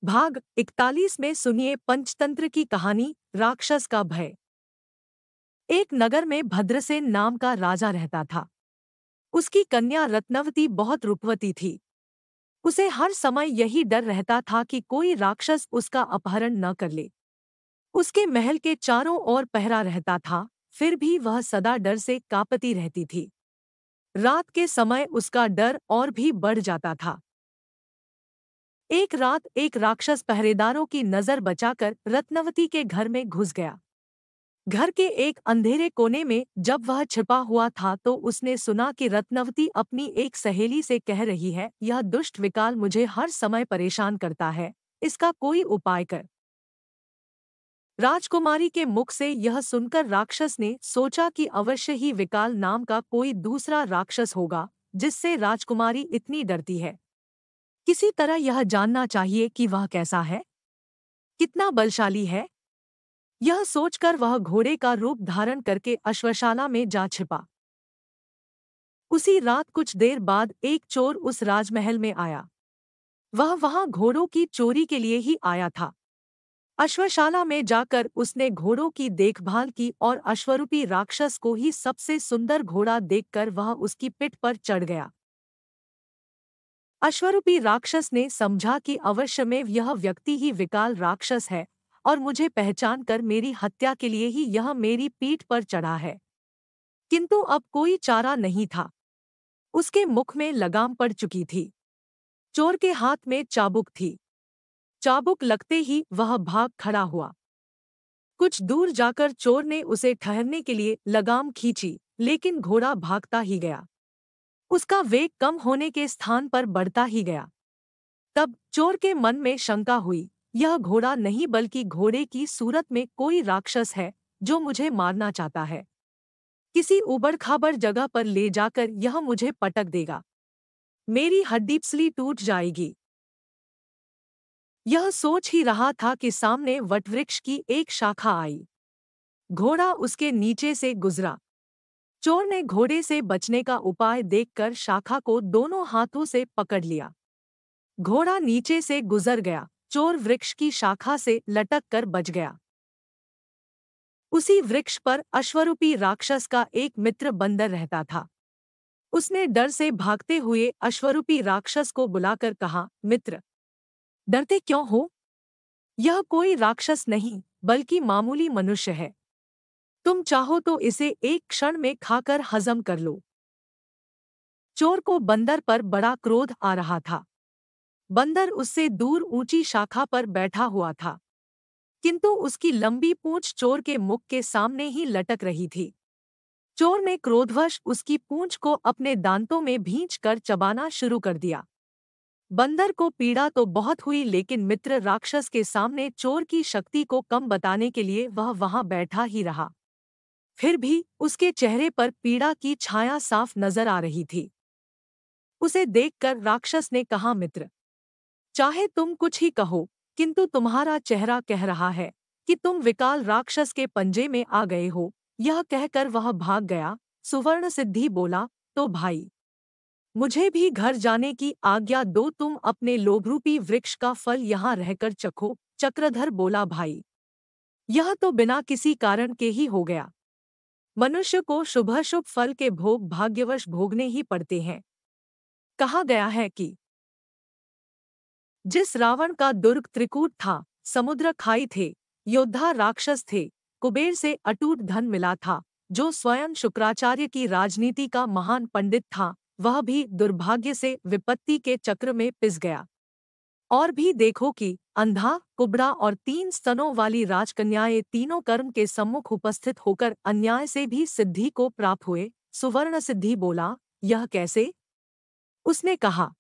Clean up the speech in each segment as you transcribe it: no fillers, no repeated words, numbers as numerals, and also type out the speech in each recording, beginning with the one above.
भाग 41 में सुनिए पंचतंत्र की कहानी राक्षस का भय। एक नगर में भद्रसेन नाम का राजा रहता था। उसकी कन्या रत्नवती बहुत रूपवती थी। उसे हर समय यही डर रहता था कि कोई राक्षस उसका अपहरण न कर ले। उसके महल के चारों ओर पहरा रहता था, फिर भी वह सदा डर से कांपती रहती थी। रात के समय उसका डर और भी बढ़ जाता था। एक रात एक राक्षस पहरेदारों की नजर बचाकर रत्नवती के घर में घुस गया। घर के एक अंधेरे कोने में जब वह छिपा हुआ था तो उसने सुना कि रत्नवती अपनी एक सहेली से कह रही है, यह दुष्ट विकाल मुझे हर समय परेशान करता है, इसका कोई उपाय कर। राजकुमारी के मुख से यह सुनकर राक्षस ने सोचा कि अवश्य ही विकाल नाम का कोई दूसरा राक्षस होगा जिससे राजकुमारी इतनी डरती है। किसी तरह यह जानना चाहिए कि वह कैसा है, कितना बलशाली है। यह सोचकर वह घोड़े का रूप धारण करके अश्वशाला में जा छिपा। उसी रात कुछ देर बाद एक चोर उस राजमहल में आया। वह वहां घोड़ों की चोरी के लिए ही आया था। अश्वशाला में जाकर उसने घोड़ों की देखभाल की और अश्वरूपी राक्षस को ही सबसे सुंदर घोड़ा देखकर वह उसकी पिठ पर चढ़ गया। अश्वरूपी राक्षस ने समझा कि अवश्य में यह व्यक्ति ही विकाल राक्षस है और मुझे पहचान कर मेरी हत्या के लिए ही यह मेरी पीठ पर चढ़ा है। किंतु अब कोई चारा नहीं था। उसके मुख में लगाम पड़ चुकी थी। चोर के हाथ में चाबुक थी। चाबुक लगते ही वह भाग खड़ा हुआ। कुछ दूर जाकर चोर ने उसे ठहरने के लिए लगाम खींची, लेकिन घोड़ा भागता ही गया। उसका वेग कम होने के स्थान पर बढ़ता ही गया। तब चोर के मन में शंका हुई, यह घोड़ा नहीं बल्कि घोड़े की सूरत में कोई राक्षस है जो मुझे मारना चाहता है। किसी उबड़-खाबड़ जगह पर ले जाकर यह मुझे पटक देगा। मेरी हड्डी पसली टूट जाएगी। यह सोच ही रहा था कि सामने वटवृक्ष की एक शाखा आई। घोड़ा उसके नीचे से गुजरा। चोर ने घोड़े से बचने का उपाय देखकर शाखा को दोनों हाथों से पकड़ लिया। घोड़ा नीचे से गुजर गया। चोर वृक्ष की शाखा से लटक कर बच गया। उसी वृक्ष पर अश्वरूपी राक्षस का एक मित्र बंदर रहता था। उसने डर से भागते हुए अश्वरूपी राक्षस को बुलाकर कहा, मित्र, डरते क्यों हो? यह कोई राक्षस नहीं बल्कि मामूली मनुष्य है। तुम चाहो तो इसे एक क्षण में खाकर हजम कर लो। चोर को बंदर पर बड़ा क्रोध आ रहा था। बंदर उससे दूर ऊंची शाखा पर बैठा हुआ था, किंतु उसकी लंबी पूंछ चोर के मुख के सामने ही लटक रही थी। चोर ने क्रोधवश उसकी पूंछ को अपने दांतों में भींचकर चबाना शुरू कर दिया। बंदर को पीड़ा तो बहुत हुई, लेकिन मित्र राक्षस के सामने चोर की शक्ति को कम बताने के लिए वह वहां बैठा ही रहा। फिर भी उसके चेहरे पर पीड़ा की छाया साफ नजर आ रही थी। उसे देखकर राक्षस ने कहा, मित्र, चाहे तुम कुछ ही कहो, किंतु तुम्हारा चेहरा कह रहा है कि तुम विकाल राक्षस के पंजे में आ गए हो। यह कहकर वह भाग गया। सुवर्ण सिद्धि बोला, तो भाई, मुझे भी घर जाने की आज्ञा दो, तुम अपने लोभरूपी वृक्ष का फल यहाँ रहकर चखो। चक्रधर बोला, भाई, यह तो बिना किसी कारण के ही हो गया। मनुष्य को शुभाशुभ फल के भोग भाग्यवश भोगने ही पड़ते हैं। कहा गया है कि जिस रावण का दुर्ग त्रिकूट था, समुद्र खाई थे, योद्धा राक्षस थे, कुबेर से अटूट धन मिला था, जो स्वयं शुक्राचार्य की राजनीति का महान पंडित था, वह भी दुर्भाग्य से विपत्ति के चक्र में पिस गया। और भी देखो कि अंधा, कुबड़ा और 3 स्तनों वाली राजकन्याएं तीनों कर्म के सम्मुख उपस्थित होकर अन्याय से भी सिद्धि को प्राप्त हुए। सुवर्ण सिद्धि बोला, यह कैसे? उसने कहा,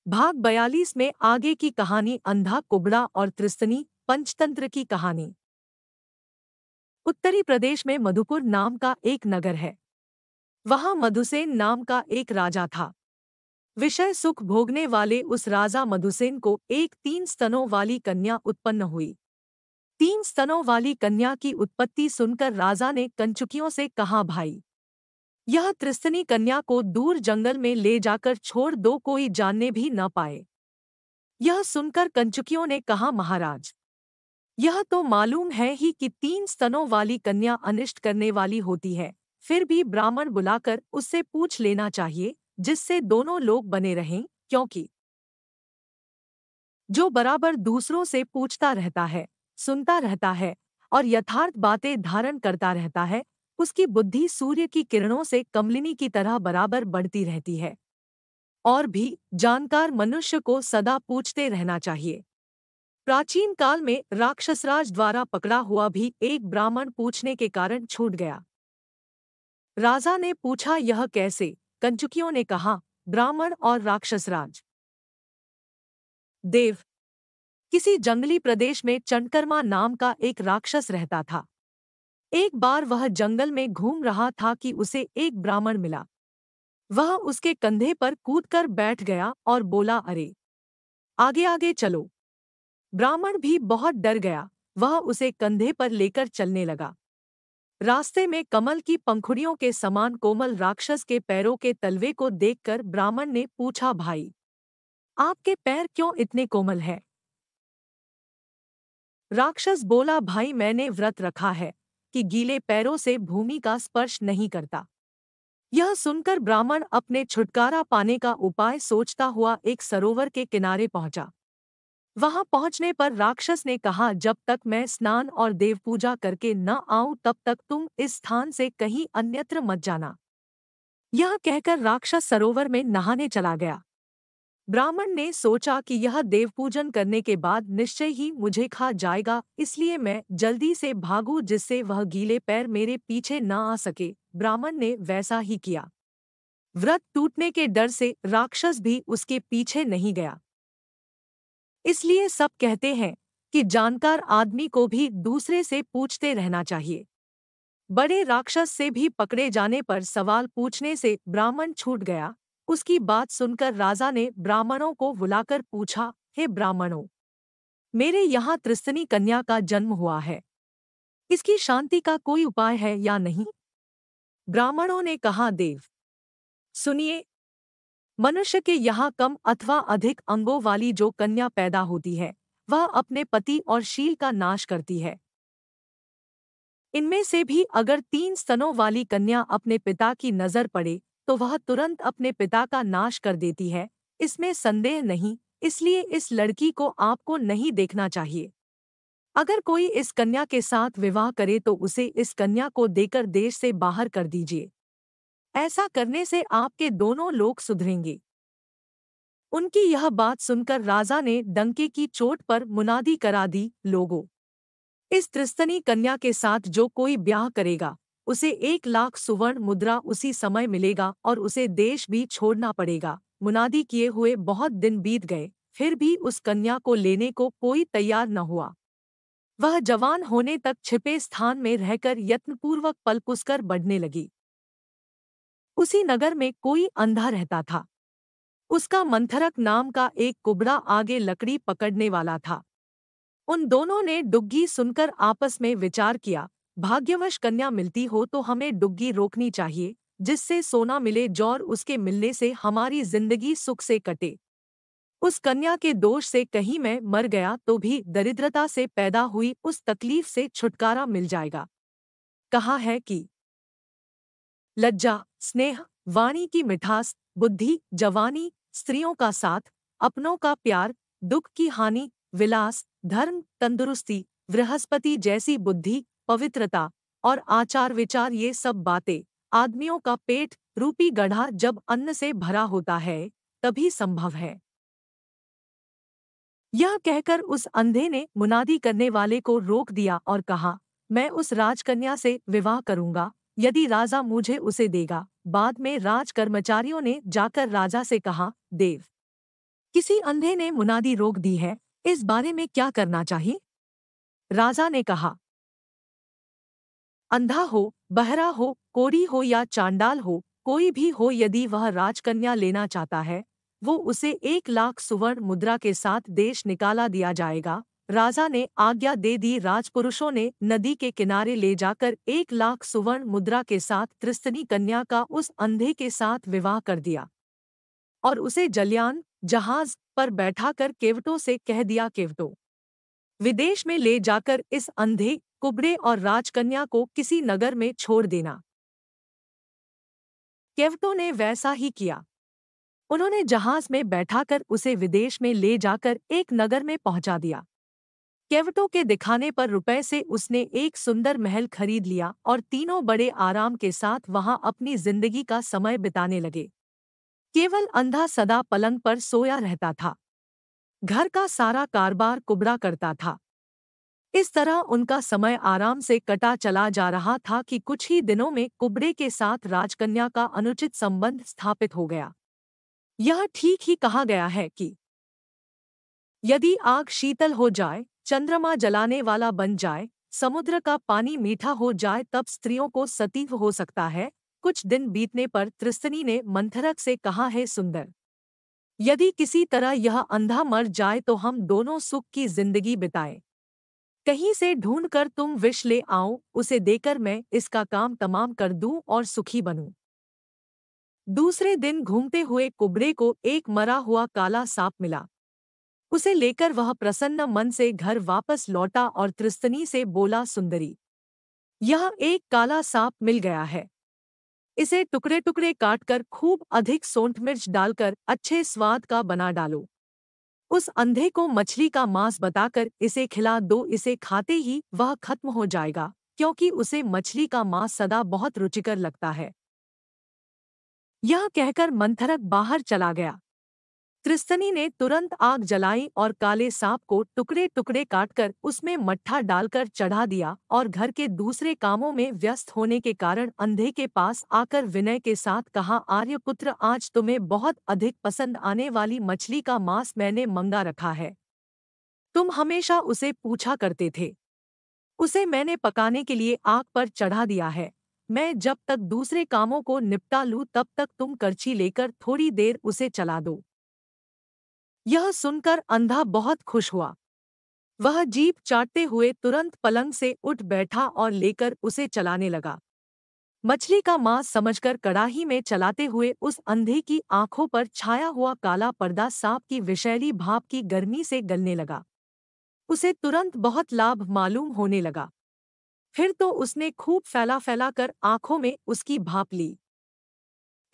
भाग 42 में आगे की कहानी अंधा, कुबड़ा और त्रिस्तनी पंचतंत्र की कहानी। उत्तरी प्रदेश में मधुपुर नाम का एक नगर है। वहां मधुसेन नाम का एक राजा था। विषय सुख भोगने वाले उस राजा मधुसेन को एक 3 स्तनों वाली कन्या उत्पन्न हुई। 3 स्तनों वाली कन्या की उत्पत्ति सुनकर राजा ने कंचुकियों से कहा, भाई, यह त्रिस्तनी कन्या को दूर जंगल में ले जाकर छोड़ दो, कोई जानने भी न पाए। यह सुनकर कंचुकियों ने कहा, महाराज, यह तो मालूम है ही कि 3 स्तनों वाली कन्या अनिष्ट करने वाली होती है, फिर भी ब्राह्मण बुलाकर उससे पूछ लेना चाहिए, जिससे दोनों लोग बने रहें, क्योंकि जो बराबर दूसरों से पूछता रहता है, सुनता रहता है और यथार्थ बातें धारण करता रहता है, उसकी बुद्धि सूर्य की किरणों से कमलिनी की तरह बराबर बढ़ती रहती है। और भी जानकार मनुष्य को सदा पूछते रहना चाहिए। प्राचीन काल में राक्षसराज द्वारा पकड़ा हुआ भी एक ब्राह्मण पूछने के कारण छूट गया। राजा ने पूछा, यह कैसे? कंचुकियों ने कहा, ब्राह्मण और राक्षसराज। देव, किसी जंगली प्रदेश में चंडकर्मा नाम का एक राक्षस रहता था। एक बार वह जंगल में घूम रहा था कि उसे एक ब्राह्मण मिला। वह उसके कंधे पर कूदकर बैठ गया और बोला, अरे, आगे आगे चलो। ब्राह्मण भी बहुत डर गया। वह उसे कंधे पर लेकर चलने लगा। रास्ते में कमल की पंखुड़ियों के समान कोमल राक्षस के पैरों के तलवे को देखकर ब्राह्मण ने पूछा, भाई, आपके पैर क्यों इतने कोमल हैं? राक्षस बोला, भाई, मैंने व्रत रखा है कि गीले पैरों से भूमि का स्पर्श नहीं करता। यह सुनकर ब्राह्मण अपने छुटकारा पाने का उपाय सोचता हुआ एक सरोवर के किनारे पहुंचा। वहां पहुंचने पर राक्षस ने कहा, जब तक मैं स्नान और देव पूजा करके न आऊं तब तक तुम इस स्थान से कहीं अन्यत्र मत जाना। यह कहकर राक्षस सरोवर में नहाने चला गया। ब्राह्मण ने सोचा कि यह देव पूजन करने के बाद निश्चय ही मुझे खा जाएगा, इसलिए मैं जल्दी से भागूं जिससे वह गीले पैर मेरे पीछे न आ सके। ब्राह्मण ने वैसा ही किया। व्रत टूटने के डर से राक्षस भी उसके पीछे नहीं गया। इसलिए सब कहते हैं कि जानकार आदमी को भी दूसरे से पूछते रहना चाहिए। बड़े राक्षस से भी पकड़े जाने पर सवाल पूछने से ब्राह्मण छूट गया। उसकी बात सुनकर राजा ने ब्राह्मणों को बुलाकर पूछा, हे ब्राह्मणों, मेरे यहाँ त्रिस्तनी कन्या का जन्म हुआ है। इसकी शांति का कोई उपाय है या नहीं? ब्राह्मणों ने कहा, देव, सुनिए, मनुष्य के यहाँ कम अथवा अधिक अंगों वाली जो कन्या पैदा होती है, वह अपने पति और शील का नाश करती है। इनमें से भी अगर 3 स्तनों वाली कन्या अपने पिता की नजर पड़े तो वह तुरंत अपने पिता का नाश कर देती है। इसमें संदेह नहीं, इसलिए इस लड़की को आपको नहीं देखना चाहिए। अगर कोई इस कन्या के साथ विवाह करे तो उसे इस कन्या को देकर देश से बाहर कर दीजिए। ऐसा करने से आपके दोनों लोग सुधरेंगे। उनकी यह बात सुनकर राजा ने डंके की चोट पर मुनादी करा दी, लोगों, इस त्रिस्तनी कन्या के साथ जो कोई ब्याह करेगा उसे 1 लाख सुवर्ण मुद्रा उसी समय मिलेगा और उसे देश भी छोड़ना पड़ेगा। मुनादी किए हुए बहुत दिन बीत गए, फिर भी उस कन्या को लेने को कोई तैयार न हुआ। वह जवान होने तक छिपे स्थान में रहकर यत्नपूर्वक पल-पुसकर बढ़ने लगी। उसी नगर में कोई अंधा रहता था। उसका मंथरक नाम का एक कुबड़ा आगे लकड़ी पकड़ने वाला था। उन दोनों ने डुग्गी सुनकर आपस में विचार किया, भाग्यवश कन्या मिलती हो तो हमें डुग्गी रोकनी चाहिए, जिससे सोना मिले जौर उसके मिलने से हमारी जिंदगी सुख से कटे। उस कन्या के दोष से कहीं मैं मर गया तो भी दरिद्रता से पैदा हुई उस तकलीफ से छुटकारा मिल जाएगा। कहा है कि लज्जा, स्नेह, वाणी की मिठास, बुद्धि, जवानी, स्त्रियों का साथ, अपनों का प्यार, दुख की हानि, विलास, धर्म, तंदुरुस्ती, बृहस्पति जैसी बुद्धि, पवित्रता और आचार विचार, ये सब बातें आदमियों का पेट रूपी गड्ढा जब अन्न से भरा होता है तभी संभव है। यह कहकर उस अंधे ने मुनादी करने वाले को रोक दिया और कहा, मैं उस राजकन्या से विवाह करूंगा यदि राजा मुझे उसे देगा। बाद में राज कर्मचारियों ने जाकर राजा से कहा, देव, किसी अंधे ने मुनादी रोक दी है, इस बारे में क्या करना चाहिए? राजा ने कहा, अंधा हो, बहरा हो, कोढ़ी हो या चांडाल हो, कोई भी हो, यदि वह राजकन्या लेना चाहता है वो उसे 1 लाख सुवर्ण मुद्रा के साथ देश निकाला दिया जाएगा। राजा ने आज्ञा दे दी। राजपुरुषों ने नदी के किनारे ले जाकर 1 लाख सुवर्ण मुद्रा के साथ त्रिस्तनी कन्या का उस अंधे के साथ विवाह कर दिया और उसे जलयान, जहाज, पर बैठाकर केवटों से कह दिया, केवटों, विदेश में ले जाकर इस अंधे, कुबड़े और राजकन्या को किसी नगर में छोड़ देना। केवटों ने वैसा ही किया। उन्होंने जहाज में बैठाकर उसे विदेश में ले जाकर एक नगर में पहुंचा दिया। केवटों के दिखाने पर रुपए से उसने एक सुंदर महल खरीद लिया और तीनों बड़े आराम के साथ वहां अपनी जिंदगी का समय बिताने लगे। केवल अंधा सदा पलंग पर सोया रहता था। घर का सारा कारोबार कुबड़ा करता था। इस तरह उनका समय आराम से कटा चला जा रहा था कि कुछ ही दिनों में कुबड़े के साथ राजकन्या का अनुचित संबंध स्थापित हो गया। यह ठीक ही कहा गया है कि यदि आग शीतल हो जाए, चंद्रमा जलाने वाला बन जाए, समुद्र का पानी मीठा हो जाए, तब स्त्रियों को सतीव हो सकता है। कुछ दिन बीतने पर त्रिस्तनी ने मंथरक से कहा, है सुंदर, यदि किसी तरह यह अंधा मर जाए तो हम दोनों सुख की जिंदगी बिताएं। कहीं से ढूंढकर तुम विष ले आओ, उसे देकर मैं इसका काम तमाम कर दूं और सुखी बनूं। दूसरे दिन घूमते हुए कुबड़े को एक मरा हुआ काला सांप मिला। उसे लेकर वह प्रसन्न मन से घर वापस लौटा और त्रिस्तनी से बोला, सुंदरी, यह एक काला सांप मिल गया है। इसे टुकड़े टुकड़े काटकर खूब अधिक सोंठ मिर्च डालकर अच्छे स्वाद का बना डालो। उस अंधे को मछली का मांस बताकर इसे खिला दो। इसे खाते ही वह खत्म हो जाएगा, क्योंकि उसे मछली का मांस सदा बहुत रुचिकर लगता है। यह कहकर मंथरक बाहर चला गया। त्रिस्तनी ने तुरंत आग जलाई और काले सांप को टुकड़े टुकड़े काटकर उसमें मट्ठा डालकर चढ़ा दिया और घर के दूसरे कामों में व्यस्त होने के कारण अंधे के पास आकर विनय के साथ कहा, आर्यपुत्र, आज तुम्हें बहुत अधिक पसंद आने वाली मछली का मांस मैंने मंगा रखा है। तुम हमेशा उसे पूछा करते थे। उसे मैंने पकाने के लिए आग पर चढ़ा दिया है। मैं जब तक दूसरे कामों को निपटा लूं तब तक तुम करछी लेकर थोड़ी देर उसे चला दो। यह सुनकर अंधा बहुत खुश हुआ। वह जीभ चाटते हुए तुरंत पलंग से उठ बैठा और लेकर उसे चलाने लगा। मछली का मांस समझकर कड़ाही में चलाते हुए उस अंधे की आंखों पर छाया हुआ काला पर्दा सांप की विषैली भाप की गर्मी से गलने लगा। उसे तुरंत बहुत लाभ मालूम होने लगा। फिर तो उसने खूब फैला फैला कर आंखों में उसकी भाप ली।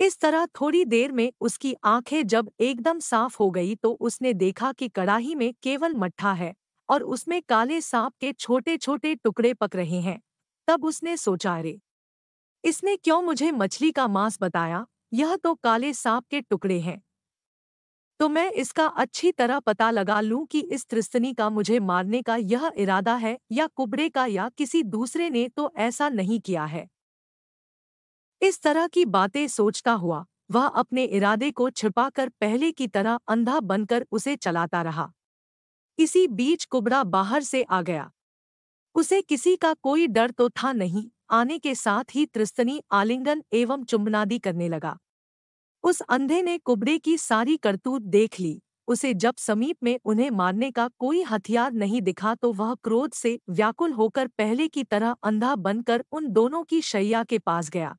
इस तरह थोड़ी देर में उसकी आंखें जब एकदम साफ हो गई तो उसने देखा कि कड़ाही में केवल मट्ठा है और उसमें काले सांप के छोटे छोटे टुकड़े पक रहे हैं। तब उसने सोचा, अरे, इसने क्यों मुझे मछली का मांस बताया? यह तो काले सांप के टुकड़े हैं। तो मैं इसका अच्छी तरह पता लगा लूं कि इस त्रिस्तनी का मुझे मारने का यह इरादा है या कुबड़े का या किसी दूसरे ने तो ऐसा नहीं किया है। इस तरह की बातें सोचता हुआ वह अपने इरादे को छिपाकर पहले की तरह अंधा बनकर उसे चलाता रहा। इसी बीच कुबड़ा बाहर से आ गया। उसे किसी का कोई डर तो था नहीं। आने के साथ ही त्रिस्तनी आलिंगन एवं चुंबनादी करने लगा। उस अंधे ने कुबड़े की सारी करतूत देख ली। उसे जब समीप में उन्हें मारने का कोई हथियार नहीं दिखा तो वह क्रोध से व्याकुल होकर पहले की तरह अंधा बनकर उन दोनों की शैया के पास गया।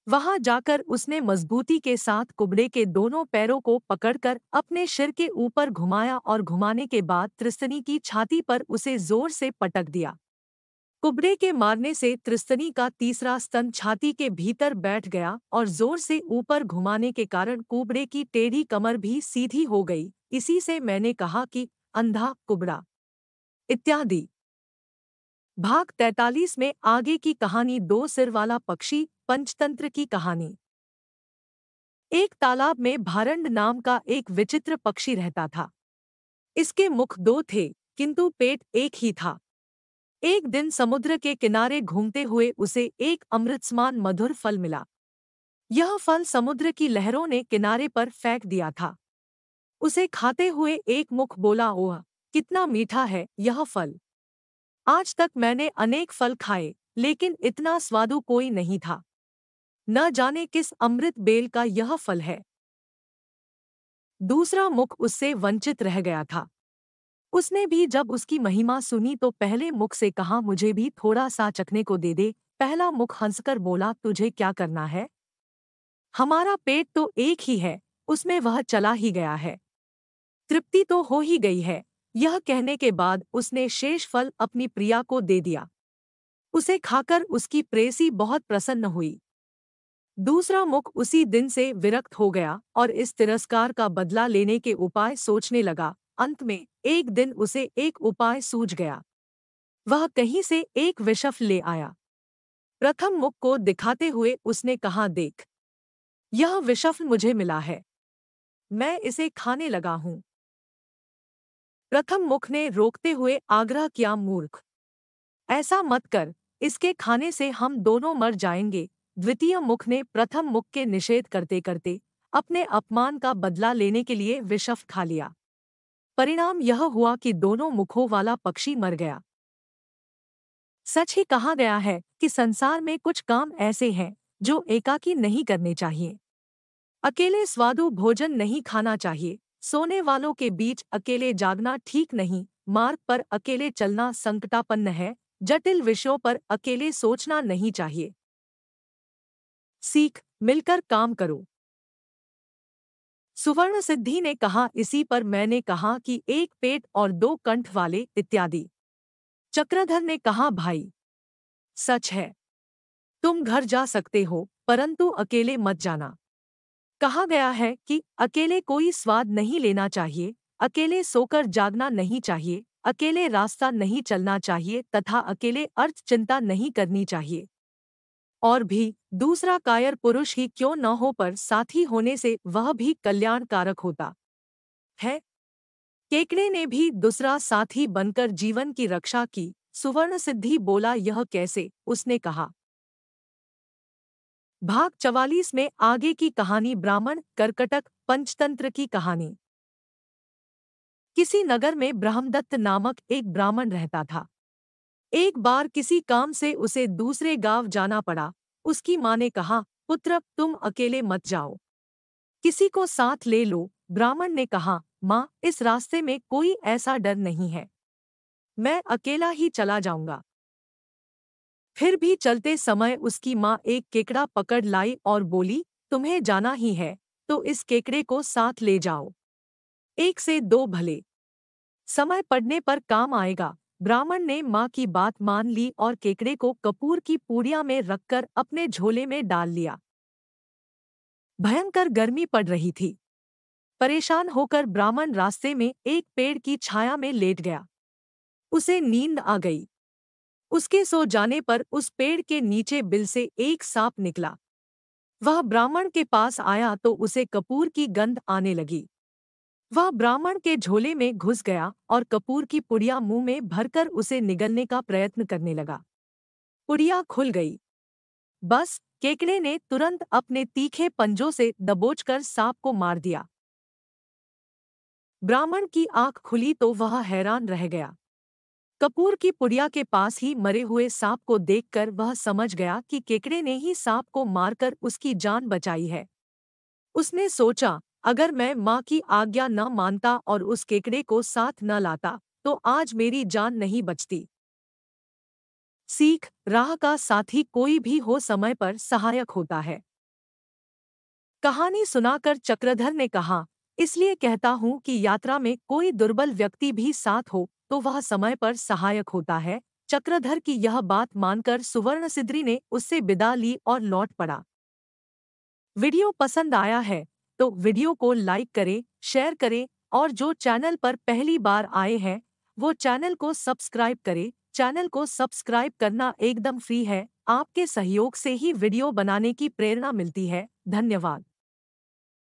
वहां जाकर उसने मजबूती के साथ कुबड़े के दोनों पैरों को पकड़कर अपने सिर के ऊपर घुमाया और घुमाने के बाद त्रिस्तनी की छाती पर उसे जोर से पटक दिया। कुबड़े के मारने से त्रिस्तनी का तीसरा स्तन छाती के भीतर बैठ गया और जोर से ऊपर घुमाने के कारण कुबड़े की टेढ़ी कमर भी सीधी हो गई। इसी से मैंने कहा कि अंधा कुबड़ा इत्यादि। भाग 43 में आगे की कहानी। दो सिर वाला पक्षी, पंचतंत्र की कहानी। एक तालाब में भारंड नाम का एक विचित्र पक्षी रहता था। इसके मुख दो थे, किंतु पेट एक ही था। एक दिन समुद्र के किनारे घूमते हुए उसे एक अमृतसमान मधुर फल मिला। यह फल समुद्र की लहरों ने किनारे पर फेंक दिया था। उसे खाते हुए एक मुख बोला, ओह, कितना मीठा है यह फल! आज तक मैंने अनेक फल खाए, लेकिन इतना स्वादु कोई नहीं था। न जाने किस अमृत बेल का यह फल है। दूसरा मुख उससे वंचित रह गया था। उसने भी जब उसकी महिमा सुनी तो पहले मुख से कहा, मुझे भी थोड़ा सा चखने को दे दे। पहला मुख हंसकर बोला, तुझे क्या करना है? हमारा पेट तो एक ही है। उसमें वह चला ही गया है। तृप्ति तो हो ही गई है। यह कहने के बाद उसने शेष फल अपनी प्रिया को दे दिया। उसे खाकर उसकी प्रेयसी बहुत प्रसन्न हुई। दूसरा मुख उसी दिन से विरक्त हो गया और इस तिरस्कार का बदला लेने के उपाय सोचने लगा। अंत में एक दिन उसे एक उपाय सूझ गया। वह कहीं से एक विषफ ले आया। प्रथम मुख को दिखाते हुए उसने कहा, देख, यह विषफ मुझे मिला है, मैं इसे खाने लगा हूं। प्रथम मुख ने रोकते हुए आग्रह किया, मूर्ख, ऐसा मत कर, इसके खाने से हम दोनों मर जाएंगे। द्वितीय मुख ने प्रथम मुख के निषेध करते करते अपने अपमान का बदला लेने के लिए विषफ खा लिया। परिणाम यह हुआ कि दोनों मुखों वाला पक्षी मर गया। सच ही कहा गया है कि संसार में कुछ काम ऐसे हैं जो एकाकी नहीं करने चाहिए। अकेले स्वादु भोजन नहीं खाना चाहिए। सोने वालों के बीच अकेले जागना ठीक नहीं। मार्ग पर अकेले चलना संकटापन्न है। जटिल विषयों पर अकेले सोचना नहीं चाहिए। सीख, मिलकर काम करो। सुवर्ण सिद्धि ने कहा, इसी पर मैंने कहा कि एक पेट और दो कंठ वाले इत्यादि। चक्रधर ने कहा, भाई, सच है, तुम घर जा सकते हो, परंतु अकेले मत जाना। कहा गया है कि अकेले कोई स्वाद नहीं लेना चाहिए, अकेले सोकर जागना नहीं चाहिए, अकेले रास्ता नहीं चलना चाहिए तथा अकेले अर्थ चिंता नहीं करनी चाहिए। और भी दूसरा कायर पुरुष ही क्यों न हो, पर साथी होने से वह भी कल्याणकारक होता है। केकड़े ने भी दूसरा साथी बनकर जीवन की रक्षा की। सुवर्ण सिद्धि बोला, यह कैसे? उसने कहा। भाग 44 में आगे की कहानी। ब्राह्मण कर्कटक पंचतंत्र की कहानी। किसी नगर में ब्रह्मदत्त नामक एक ब्राह्मण रहता था। एक बार किसी काम से उसे दूसरे गांव जाना पड़ा। उसकी माँ ने कहा, पुत्र, तुम अकेले मत जाओ, किसी को साथ ले लो। ब्राह्मण ने कहा, माँ, इस रास्ते में कोई ऐसा डर नहीं है, मैं अकेला ही चला जाऊंगा। फिर भी चलते समय उसकी माँ एक केकड़ा पकड़ लाई और बोली, तुम्हें जाना ही है तो इस केकड़े को साथ ले जाओ, एक से दो भले, समय पड़ने पर काम आएगा। ब्राह्मण ने माँ की बात मान ली और केकड़े को कपूर की पूड़िया में रखकर अपने झोले में डाल लिया। भयंकर गर्मी पड़ रही थी। परेशान होकर ब्राह्मण रास्ते में एक पेड़ की छाया में लेट गया। उसे नींद आ गई। उसके सो जाने पर उस पेड़ के नीचे बिल से एक सांप निकला। वह ब्राह्मण के पास आया तो उसे कपूर की गंध आने लगी। वह ब्राह्मण के झोले में घुस गया और कपूर की पुड़िया मुंह में भरकर उसे निगलने का प्रयत्न करने लगा। पुड़िया खुल गई। बस केकड़े ने तुरंत अपने तीखे पंजों से दबोचकर सांप को मार दिया। ब्राह्मण की आंख खुली तो वह हैरान रह गया। कपूर की पुड़िया के पास ही मरे हुए सांप को देखकर वह समझ गया कि केकड़े ने ही सांप को मारकर उसकी जान बचाई है। उसने सोचा, अगर मैं माँ की आज्ञा न मानता और उस केकड़े को साथ न लाता तो आज मेरी जान नहीं बचती। सीख, राह का साथी कोई भी हो समय पर सहायक होता है। कहानी सुनाकर चक्रधर ने कहा, इसलिए कहता हूँ कि यात्रा में कोई दुर्बल व्यक्ति भी साथ हो तो वह समय पर सहायक होता है। चक्रधर की यह बात मानकर सुवर्णसिद्धि ने उससे विदा ली और लौट पड़ा। वीडियो पसंद आया है तो वीडियो को लाइक करें, शेयर करें और जो चैनल पर पहली बार आए हैं वो चैनल को सब्सक्राइब करें। चैनल को सब्सक्राइब करना एकदम फ्री है। आपके सहयोग से ही वीडियो बनाने की प्रेरणा मिलती है। धन्यवाद।